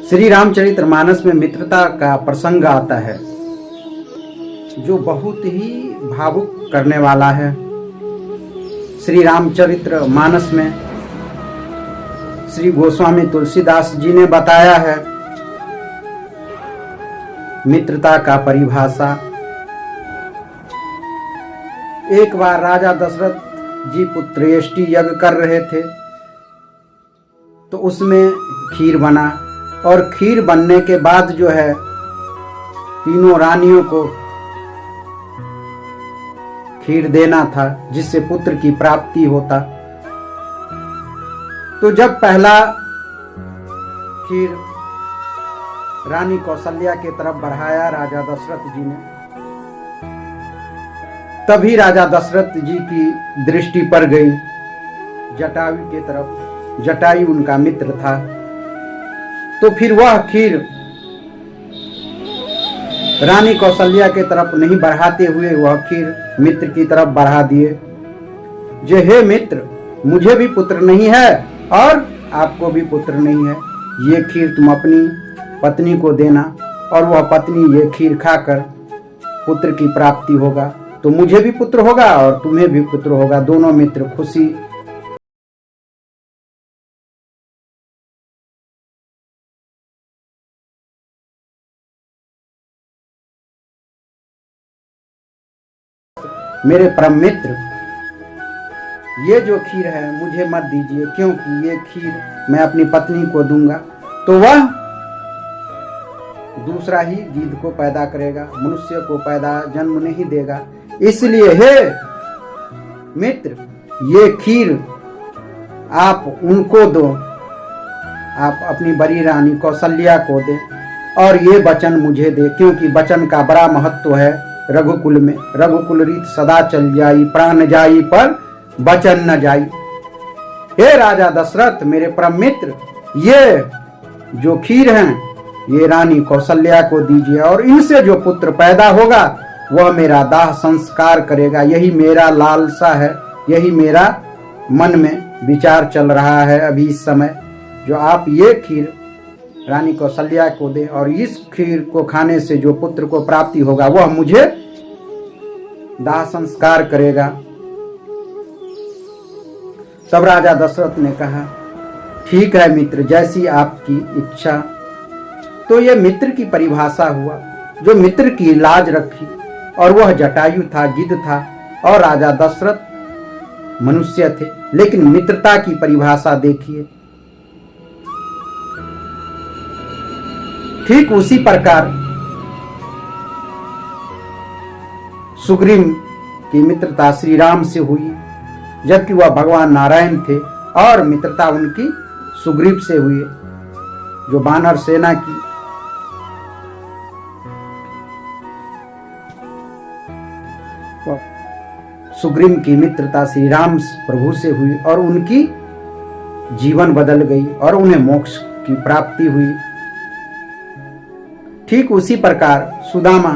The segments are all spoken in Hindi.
श्री रामचरितमानस में मित्रता का प्रसंग आता है जो बहुत ही भावुक करने वाला है। श्री रामचरितमानस में श्री गोस्वामी तुलसीदास जी ने बताया है मित्रता का परिभाषा। एक बार राजा दशरथ जी पुत्रेष्टि यज्ञ कर रहे थे तो उसमें खीर बना और खीर बनने के बाद जो है तीनों रानियों को खीर देना था जिससे पुत्र की प्राप्ति होता। तो जब पहला खीर रानी कौशल्या के तरफ बढ़ाया राजा दशरथ जी ने, तभी राजा दशरथ जी की दृष्टि पड़ गई जटायु के तरफ। जटायु उनका मित्र था, तो फिर वह खीर रानी कौशल्या के तरफ नहीं बढ़ाते हुए वह खीर मित्र की तरफ बढ़ा दिए। जो हे मित्र, मुझे भी पुत्र नहीं है और आपको भी पुत्र नहीं है, ये खीर तुम अपनी पत्नी को देना और वह पत्नी ये खीर खाकर पुत्र की प्राप्ति होगा, तो मुझे भी पुत्र होगा और तुम्हें भी पुत्र होगा। दोनों मित्र खुशी मेरे परम मित्र, ये जो खीर है मुझे मत दीजिए, क्योंकि ये खीर मैं अपनी पत्नी को दूंगा तो वह दूसरा ही गिद्ध को पैदा करेगा, मनुष्य को पैदा जन्म नहीं देगा। इसलिए हे मित्र, ये खीर आप उनको दो, आप अपनी बड़ी रानी कौशल्या को दे और ये वचन मुझे दे, क्योंकि वचन का बड़ा महत्व है रघुकुल में। रघुकुल रीत सदा चल जाई, प्राण जाई पर वचन न जाई। हे राजा दशरथ मेरे परम मित्र, ये जो खीर हैं ये रानी कौशल्या को दीजिए और इनसे जो पुत्र पैदा होगा वह मेरा दाह संस्कार करेगा। यही मेरा लालसा है, यही मेरा मन में विचार चल रहा है अभी इस समय। जो आप ये खीर रानी कौशल्या को दे और इस खीर को खाने से जो पुत्र को प्राप्ति होगा वह मुझे दाह संस्कार करेगा। तब राजा दशरथ ने कहा, ठीक है मित्र, जैसी आपकी इच्छा। तो यह मित्र की परिभाषा हुआ, जो मित्र की लाज रखी, और वह जटायु था, गिद्ध था, और राजा दशरथ मनुष्य थे। लेकिन मित्रता की परिभाषा देखिए। ठीक उसी प्रकार सुग्रीव की मित्रता श्री राम से हुई, जबकि वह भगवान नारायण थे, और मित्रता उनकी सुग्रीव से हुई जो वानर सेना की सुग्रीव की मित्रता श्री राम प्रभु से हुई और उनकी जीवन बदल गई और उन्हें मोक्ष की प्राप्ति हुई। ठीक उसी प्रकार सुदामा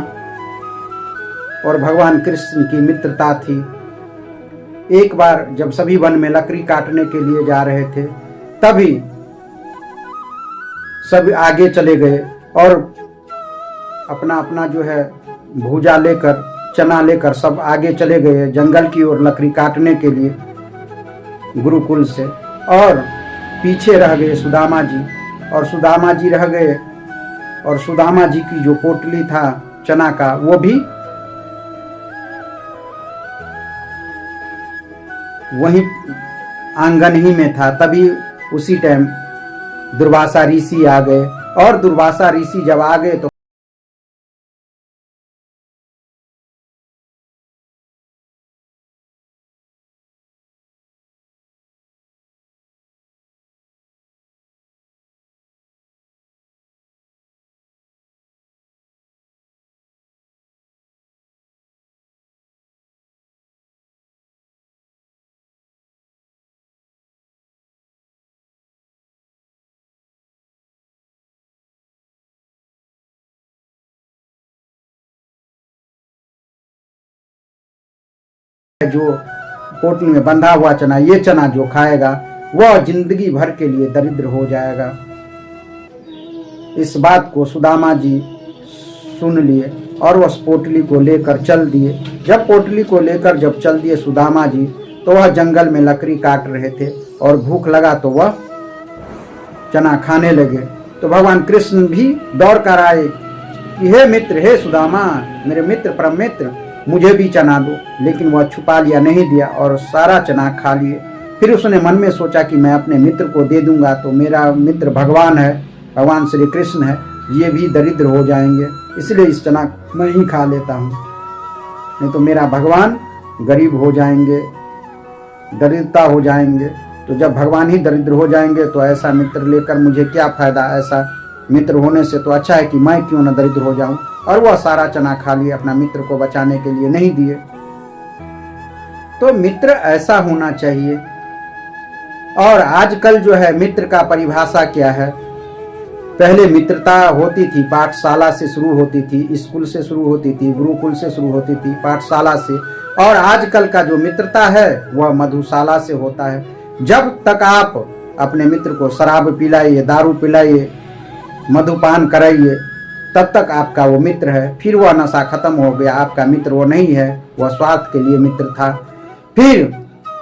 और भगवान कृष्ण की मित्रता थी। एक बार जब सभी वन में लकड़ी काटने के लिए जा रहे थे, तभी सब आगे चले गए और अपना अपना जो है भूजा लेकर, चना लेकर सब आगे चले गए जंगल की ओर लकड़ी काटने के लिए गुरुकुल से, और पीछे रह गए सुदामा जी, और सुदामा जी रह गए, और सुदामा जी की जो पोटली था चना का वो भी वहीं आंगन ही में था। तभी उसी टाइम दुर्वासा ऋषि आ गए, और दुर्वासा ऋषि जब आ गए तो जो पोटली में बंधा हुआ चना, ये चना जो खाएगा वह जिंदगी भर के लिए दरिद्र हो जाएगा। इस बात को सुदामा जी सुन लिए और वह पोटली को लेकर चल दिए। जब पोटली को लेकर जब चल दिए सुदामा जी, तो वह जंगल में लकड़ी काट रहे थे और भूख लगा तो वह चना खाने लगे। तो भगवान कृष्ण भी दौड़ कर आए कि हे मित्र, हे सुदामा, मेरे मित्र, परम मित्र, मुझे भी चना दो। लेकिन वह छुपा लिया, नहीं दिया और सारा चना खा लिए। फिर उसने मन में सोचा कि मैं अपने मित्र को दे दूंगा तो मेरा मित्र भगवान है, भगवान श्री कृष्ण है, ये भी दरिद्र हो जाएंगे, इसलिए इस चना मैं ही खा लेता हूँ, नहीं तो मेरा भगवान गरीब हो जाएंगे, दरिद्रता हो जाएंगे। तो जब भगवान ही दरिद्र हो जाएंगे तो ऐसा मित्र लेकर मुझे क्या फायदा, ऐसा मित्र होने से तो अच्छा है कि मैं क्यों न दरिद्र हो जाऊं। और वह सारा चना खा लिए, अपना मित्र को बचाने के लिए नहीं दिए। तो मित्र ऐसा होना चाहिए। और आजकल जो है मित्र का परिभाषा क्या है, पहले मित्रता होती थी, पाठशाला से शुरू होती थी, स्कूल से शुरू होती थी, गुरुकुल से शुरू होती थी, पाठशाला से। और आजकल का जो मित्रता है वह मधुशाला से होता है। जब तक आप अपने मित्र को शराब पिलाइए, दारू पिलाइए, मधुपान कराइए, तब तक आपका वो मित्र है। फिर वह नशा खत्म हो गया, आपका मित्र वो नहीं है, वह स्वार्थ के लिए मित्र था। फिर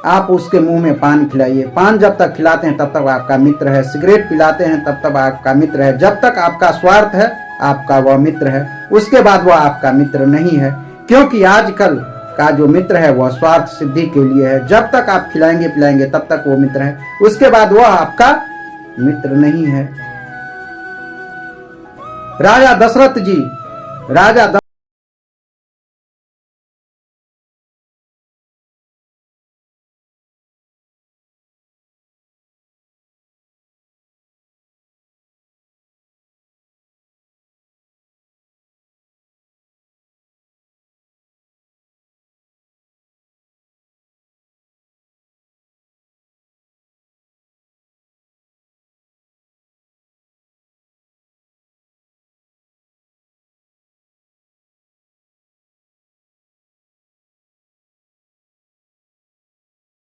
आप उसके मुंह में पान खिलाइए, पान जब तक खिलाते हैं तब तक आपका मित्र है। सिगरेट पिलाते हैं तब तक आपका मित्र है। जब तक आपका स्वार्थ है आपका वह मित्र है, उसके बाद वह आपका मित्र नहीं है। क्योंकि आजकल का जो मित्र है वह स्वार्थ सिद्धि के लिए है। जब तक आप खिलाएंगे पिलाएंगे तब तक वो मित्र है, उसके बाद वह आपका मित्र नहीं है। राजा दशरथ जी, राजा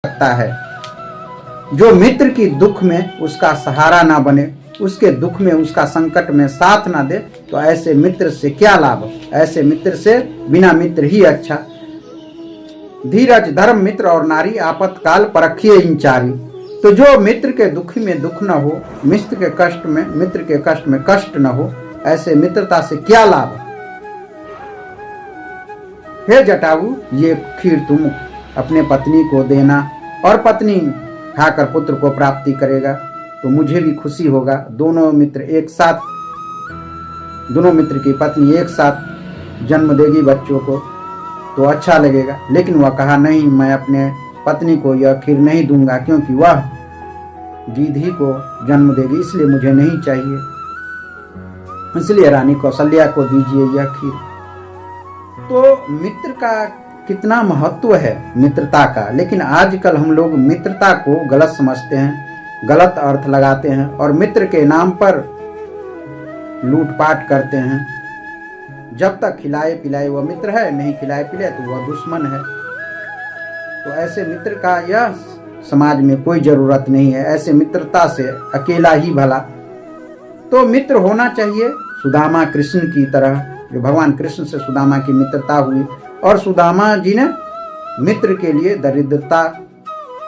सकता है, जो मित्र की दुख में उसका सहारा ना बने, उसके दुख में उसका संकट में साथ ना दे, तो ऐसे मित्र से क्या लाभ। ऐसे मित्र से बिना मित्र ही अच्छा। धीरज धर्म मित्र और नारी, आपत्काल परखिए इंचारी। तो जो मित्र के दुखी में दुख न हो, मित्र के कष्ट में कष्ट न हो, ऐसे मित्रता से क्या लाभ। हे जटायु, ये खीर तुम अपने पत्नी को देना और पत्नी खाकर पुत्र को प्राप्ति करेगा तो मुझे भी खुशी होगा। दोनों मित्र की पत्नी एक साथ जन्म देगी बच्चों को तो अच्छा लगेगा। लेकिन वह कहा नहीं, मैं अपने पत्नी को यह खीर नहीं दूंगा क्योंकि वह गिद्ध को जन्म देगी, इसलिए मुझे नहीं चाहिए, इसलिए रानी कौशल्या को दीजिए यह खीर। तो मित्र का कितना महत्व है, मित्रता का। लेकिन आजकल हम लोग मित्रता को गलत समझते हैं, गलत अर्थ लगाते हैं और मित्र के नाम पर लूटपाट करते हैं। जब तक खिलाए पिलाए वह मित्र है, नहीं खिलाए पिलाए तो वह दुश्मन है। तो ऐसे मित्र का यह समाज में कोई जरूरत नहीं है। ऐसे मित्रता से अकेला ही भला। तो मित्र होना चाहिए सुदामा कृष्ण की तरह, जो भगवान कृष्ण से सुदामा की मित्रता हुई और सुदामा जी ने मित्र के लिए दरिद्रता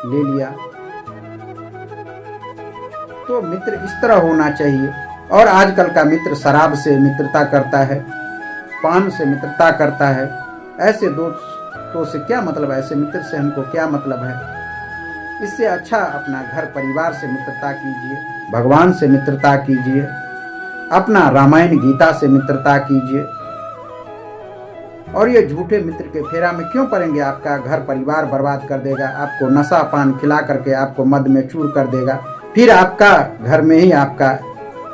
ले लिया। तो मित्र इस तरह होना चाहिए। और आजकल का मित्र शराब से मित्रता करता है, पान से मित्रता करता है। ऐसे दोस्तों से क्या मतलब, ऐसे मित्र से हमको क्या मतलब है। इससे अच्छा अपना घर परिवार से मित्रता कीजिए, भगवान से मित्रता कीजिए, अपना रामायण गीता से मित्रता कीजिए। और ये झूठे मित्र के फेरा में क्यों पड़ेंगे। आपका घर परिवार बर्बाद कर देगा, आपको नशा पान खिला करके आपको मद में चूर कर देगा। फिर आपका घर में ही आपका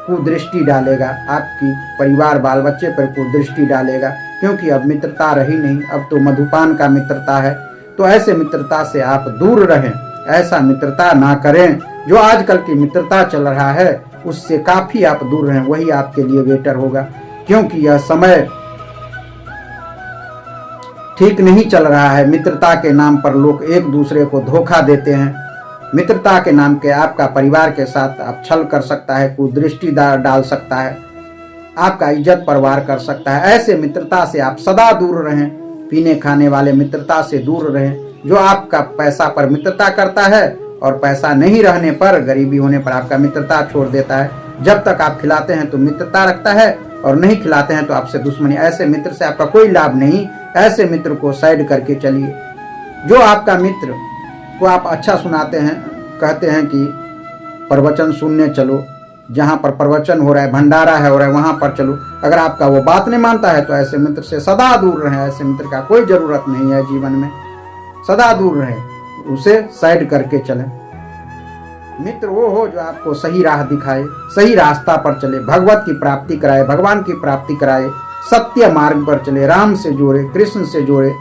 कुदृष्टि डालेगा, आपकी परिवार बाल बच्चे पर कुदृष्टि डालेगा, क्योंकि अब मित्रता रही नहीं, अब तो मधुपान का मित्रता है। तो ऐसे मित्रता से आप दूर रहें, ऐसा मित्रता ना करें। जो आजकल की मित्रता चल रहा है उससे काफी आप दूर रहें, वही आपके लिए बेटर होगा। क्योंकि यह समय ठीक नहीं चल रहा है। मित्रता के नाम पर लोग एक दूसरे को धोखा देते हैं। मित्रता के नाम के आपका परिवार के साथ आप छल कर सकता है, कुदृष्टि डाल सकता है। आपका इज्जत परवार कर सकता है। ऐसे मित्रता से आप सदा दूर रहें। पीने खाने वाले मित्रता से दूर रहें, जो आपका पैसा पर मित्रता करता है और पैसा नहीं रहने पर, गरीबी होने पर आपका मित्रता छोड़ देता है। जब तक आप खिलाते हैं तो मित्रता रखता है और नहीं खिलाते हैं तो आपसे दुश्मनी। ऐसे मित्र से आपका कोई लाभ नहीं। ऐसे मित्र को साइड करके चलिए। जो आपका मित्र को आप अच्छा सुनाते हैं, कहते हैं कि प्रवचन सुनने चलो, जहाँ पर प्रवचन हो रहा है, भंडारा है हो रहा है, वहाँ पर चलो, अगर आपका वो बात नहीं मानता है तो ऐसे मित्र से सदा दूर रहें। ऐसे मित्र का कोई ज़रूरत नहीं है जीवन में, सदा दूर रहें, उसे साइड करके चलें। मित्र वो हो जो आपको सही राह दिखाए, सही रास्ता पर चले, भगवत की प्राप्ति कराए, भगवान की प्राप्ति कराए, सत्य मार्ग पर चले, राम से जोड़े, कृष्ण से जोड़े,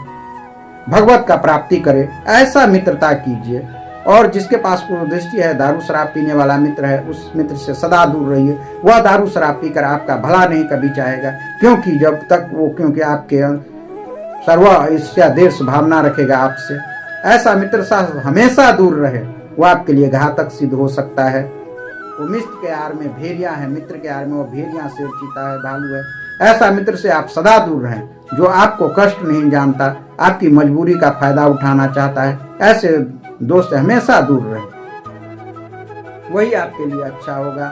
भगवत का प्राप्ति करे। ऐसा मित्रता कीजिए। और जिसके पास दृष्टि है, दारू शराब पीने वाला मित्र है, उस मित्र से सदा दूर रहिए। वह दारू शराब पीकर आपका भला नहीं कभी चाहेगा, क्योंकि आपके सर्व ईर्ष्या देश भावना रखेगा आपसे। ऐसा मित्र से हमेशा दूर रहे, वो आपके लिए घातक सिद्ध हो सकता है। वो मित्र के आड़ में भेड़िया है, मित्र के आड़ में वो भेड़िया, शेर, चीता है, भालू है। ऐसा मित्र से आप सदा दूर रहें, जो आपको कष्ट नहीं जानता, आपकी मजबूरी का फायदा उठाना चाहता है। ऐसे दोस्त हमेशा दूर रहें, वही आपके लिए अच्छा होगा।